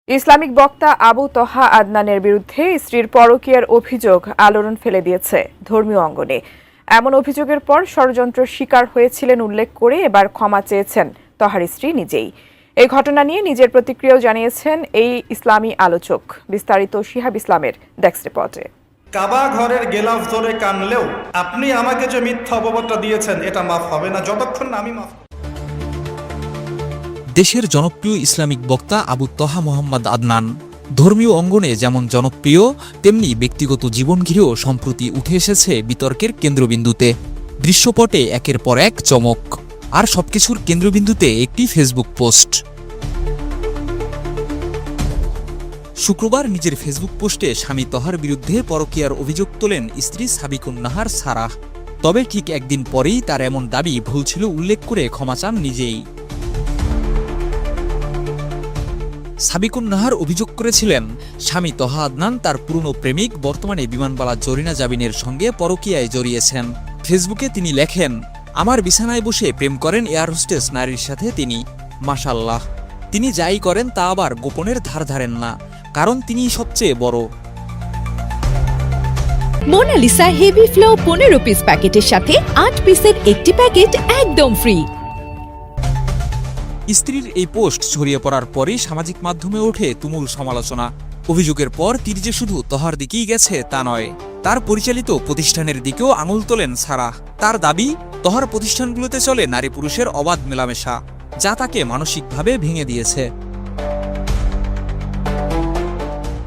Islamic বক্তা আবু তহা আদনানের বিরুদ্ধে স্ত্রীর পরকীয়ার অভিযোগ আলোড়ন ফেলে দিয়েছে ধর্মীয় অঙ্গনে। এমন অভিযোগের পর ষড়যন্ত্রের শিকার হয়েছিলেন উল্লেখ করে এবার ক্ষমা চেয়েছেন তহার স্ত্রী নিজেই। এই ঘটনা নিয়ে নিজের প্রতিক্রিয়াও জানিয়েছেন এই ইসলামী আলোচক। বিস্তারিত শিহাব ইসলামের ডেস্ক রিপোর্টে। কাবা ঘরের গেলাফ ধরে কানলেও আপনি আমাকে যে মিথ্যা অপবাদটা দিয়েছেন এটা মাফ হবে না যতক্ষণ না আমি মাফ। দেশের জনপ্রিয় ইসলামিক বক্তা আবু তহা মোহাম্মদ আদনান ধর্মীয় অঙ্গনে যেমন জনপ্রিয়, তেমনি ব্যক্তিগত জীবন ঘিরেও সম্প্রতি উঠে এসেছে বিতর্কের কেন্দ্রবিন্দুতে। দৃশ্যপটে একের পর এক চমক, আর সবকিছুর কেন্দ্রবিন্দুতে একটি ফেসবুক পোস্ট। শুক্রবার নিজের ফেসবুক পোস্টে স্বামী তহার বিরুদ্ধে পরকীয়ার অভিযোগ তোলেন স্ত্রী সাবিকুন নাহার সারাহ। তবে ঠিক একদিন পরেই তার এমন দাবি ভুল ছিল উল্লেখ করে ক্ষমা চান নিজেই। সাবিকুন নাহার অভিযোগ করেছিলেন, স্বামী তহা আদনান তার পুরনো প্রেমিক বর্তমানে বিমানবালা জরিনা জাবিনের সঙ্গে পরকীয়ায় জড়িয়েছেন। ফেসবুকে তিনি লেখেন, আমার বিছানায় বসে প্রেম করেন এয়ার হোস্টেস নারীর সাথে তিনি। মাশাআল্লাহ, তিনি যাই করেন তা আবার গোপনের ধার ধারেন না, কারণ তিনিই সবচেয়ে বড়। মোনালিসা হেভি ফ্লো 15 পিস প্যাকেটের সাথে 8 পিসের একটি প্যাকেট একদম ফ্রি। স্ত্রীর এই পোস্ট ছড়িয়ে পড়ার পরই সামাজিক মাধ্যমে ওঠে তুমুল সমালোচনা। অভিযোগের পর তিনি যে শুধু তহার দিকেই গেছে তা নয়, তার পরিচালিত প্রতিষ্ঠানের দিকেও আঙুল তোলেন সারাহ। তার দাবি, তহার প্রতিষ্ঠানগুলোতে চলে নারী পুরুষের অবাধ মেলামেশা, যা তাকে মানসিকভাবে ভেঙে দিয়েছে।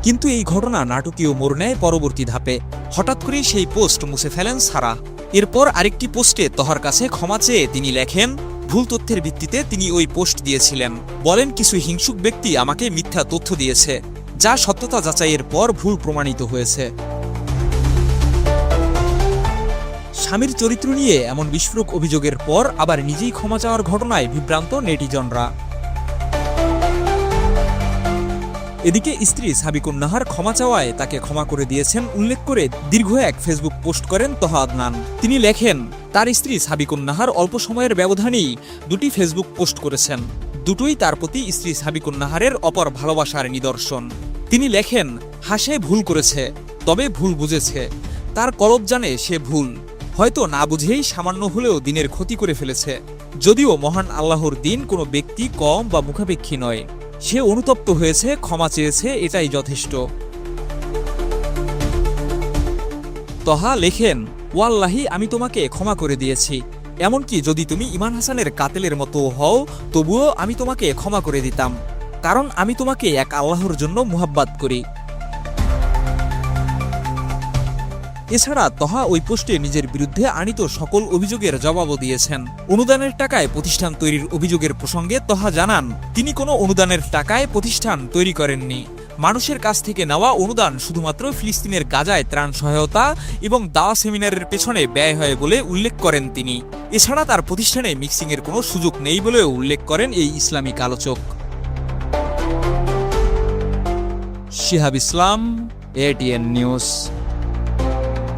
কিন্তু এই ঘটনা নাটকীয় মোড় নেয় পরবর্তী ধাপে। হঠাৎ করেই সেই পোস্ট মুছে ফেলেন সারাহ। এরপর আরেকটি পোস্টে তহার কাছে ক্ষমা চেয়ে তিনি লেখেন, ভুল তথ্যের ভিত্তিতে তিনি ওই পোস্ট দিয়েছিলেন। বলেন, কিছু হিংসুক ব্যক্তি আমাকে মিথ্যা তথ্য দিয়েছে, যা সত্যতা যাচাইয়ের পর ভুল প্রমাণিত হয়েছে। স্বামীর চরিত্র নিয়ে এমন বিস্ফোরক অভিযোগের পর আবার নিজেই ক্ষমা চাওয়ার ঘটনায় বিভ্রান্ত নেটিজনরা। এদিকে স্ত্রী সাবিকুন নাহার ক্ষমা চাওয়ায় তাকে ক্ষমা করে দিয়েছেন উল্লেখ করে দীর্ঘ এক ফেসবুক পোস্ট করেন তহা আদনান। তিনি লেখেন, তার স্ত্রী সাবিকুন নাহার অল্প সময়ের ব্যবধানেই দুটি ফেসবুক পোস্ট করেছেন। দুটোই তার প্রতি স্ত্রী সাবিকুন নাহারের অপর ভালোবাসার নিদর্শন। তিনি লেখেন, হাসে ভুল করেছে, তবে ভুল বুঝেছে। তার কলব জানে সে ভুল, হয়তো না বুঝেই সামান্য হলেও দিনের ক্ষতি করে ফেলেছে। যদিও মহান আল্লাহর দিন কোনো ব্যক্তি কম বা মুখাপেক্ষী নয়, সে অনুতপ্ত হয়েছে, ক্ষমা চেয়েছে, এটাই যথেষ্ট। তহা লেখেন, ওয়াল্লাহি আমি তোমাকে ক্ষমা করে দিয়েছি, এমনকি যদি তুমি ইমান হাসানের কাতেলের মতো হও তবুও আমি তোমাকে ক্ষমা করে দিতাম, কারণ আমি তোমাকে এক আল্লাহর জন্য মুহাব্বত করি। এছাড়া তহা ওই পোস্টে নিজের বিরুদ্ধে আনিত সকল অভিযোগের জবাবও দিয়েছেন। অনুদানের টাকায় প্রতিষ্ঠান তৈরির অভিযোগের প্রসঙ্গে তহা জানান, তিনি কোনো অনুদানের টাকায় প্রতিষ্ঠান তৈরি করেননি। মানুষের কাছ থেকে নেওয়া অনুদান শুধুমাত্র ফিলিস্তিনের গাজায় ত্রাণ সহায়তা এবং দাওয়া সেমিনারের পেছনে ব্যয় হয় বলে উল্লেখ করেন তিনি। এছাড়া তার প্রতিষ্ঠানে মিক্সিংয়ের কোনো সুযোগ নেই বলেও উল্লেখ করেন এই ইসলামিক আলোচক। শিহাব ইসলাম, ATN নিউজ।